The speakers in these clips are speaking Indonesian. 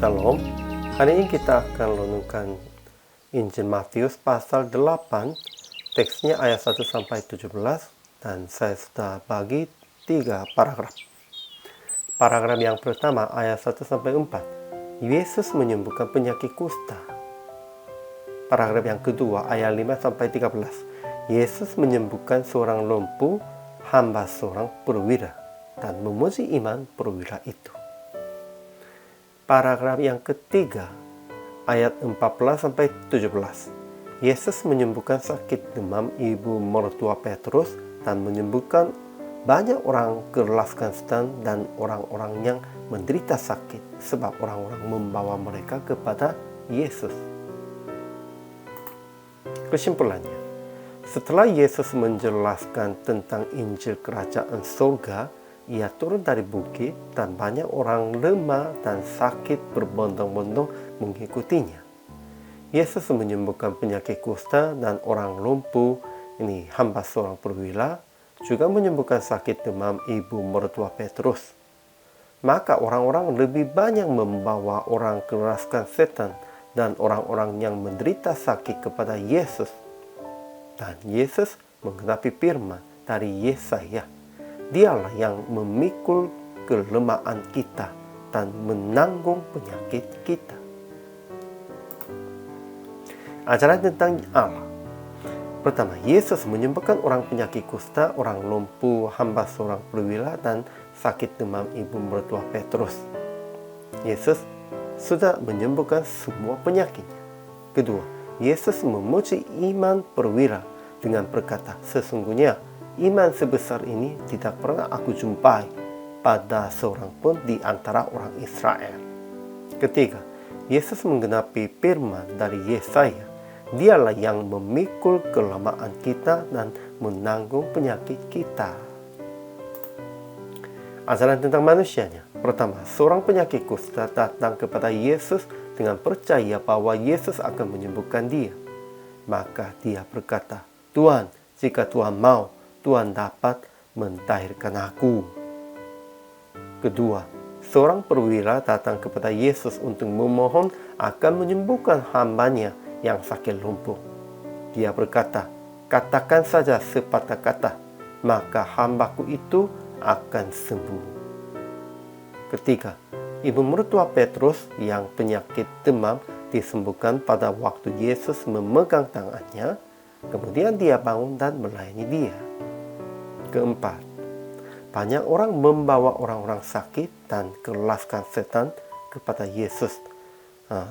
Shalom. Hari ini kita akan renungkan Injil Matius pasal 8, teksnya ayat 1 sampai 17, dan saya sudah bagi 3 paragraf. Paragraf yang pertama ayat 1 sampai 4. Yesus menyembuhkan penyakit kusta. Paragraf yang kedua ayat 5 sampai 13. Yesus menyembuhkan seorang lumpuh, hamba seorang perwira, dan memuji iman perwira itu. Paragraf yang ketiga, ayat 14 sampai 17. Yesus menyembuhkan sakit demam ibu mertua Petrus dan menyembuhkan banyak orang kelaskan setan dan orang-orang yang menderita sakit, sebab orang-orang membawa mereka kepada Yesus. Kesimpulannya, setelah Yesus menjelaskan tentang Injil Kerajaan Surga, Ia turun dari bukit dan banyak orang lemah dan sakit berbondong-bondong mengikutinya. Yesus menyembuhkan penyakit kusta dan orang lumpuh, ini hamba seorang perwira, juga menyembuhkan sakit demam ibu mertua Petrus. Maka orang-orang lebih banyak membawa orang kelaskan setan dan orang-orang yang menderita sakit kepada Yesus. Dan Yesus menggenapi firman dari Yesaya. Dialah yang memikul kelemahan kita dan menanggung penyakit kita. Ajaran tentang Allah. Pertama, Yesus menyembuhkan orang penyakit kusta, orang lumpuh, hamba seorang perwira, dan sakit demam ibu mertua Petrus. Yesus sudah menyembuhkan semua penyakitnya. Kedua, Yesus memuji iman perwira dengan berkata, sesungguhnya iman sebesar ini tidak pernah aku jumpai pada seorang pun di antara orang Israel. Ketiga, Yesus menggenapi firman dari Yesaya. Dialah yang memikul kelemahan kita dan menanggung penyakit kita. Ajaran tentang manusianya. Pertama, seorang penyakit kusta datang kepada Yesus dengan percaya bahwa Yesus akan menyembuhkan dia. Maka dia berkata, Tuhan, jika Tuhan mau, Tuhan dapat mentahirkan aku. Kedua, seorang perwira datang kepada Yesus untuk memohon akan menyembuhkan hambanya yang sakit lumpuh. Dia berkata, katakan saja sepatah kata, maka hambaku itu akan sembuh. Ketiga, ibu mertua Petrus yang penyakit demam disembuhkan pada waktu Yesus memegang tangannya, kemudian dia bangun dan melayani dia. Keempat, banyak orang membawa orang-orang sakit dan kelaskan setan kepada Yesus.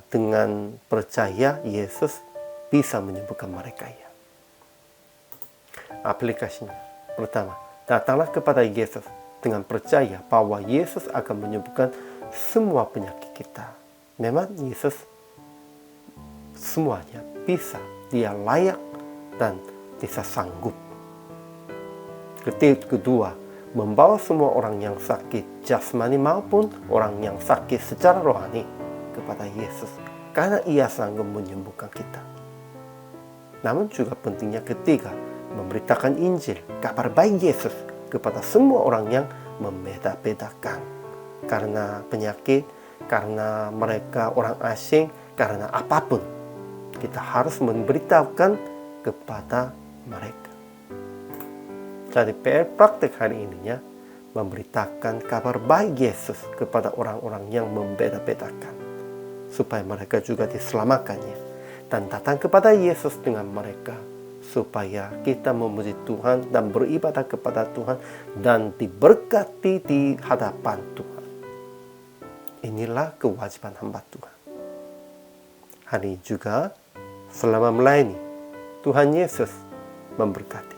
Dengan percaya Yesus bisa menyembuhkan mereka. Aplikasinya. Pertama, datanglah kepada Yesus dengan percaya bahwa Yesus akan menyembuhkan semua penyakit kita. Memang Yesus semuanya bisa, dia layak dan bisa sanggup. Kedua, membawa semua orang yang sakit jasmani maupun orang yang sakit secara rohani kepada Yesus, karena Ia sanggup menyembuhkan kita. Namun juga pentingnya ketiga, memberitakan Injil, kabar baik Yesus kepada semua orang yang membeda-bedakan. Karena penyakit, karena mereka orang asing, karena apapun, kita harus memberitahukan kepada mereka. Jadi PR praktek hari ininya memberitakan kabar baik Yesus kepada orang-orang yang membeda-bedakan, supaya mereka juga diselamatkannya dan datang kepada Yesus dengan mereka, supaya kita memuji Tuhan dan beribadah kepada Tuhan dan diberkati di hadapan Tuhan. Inilah kewajiban hamba Tuhan. Hari ini juga selama melayani, Tuhan Yesus memberkati.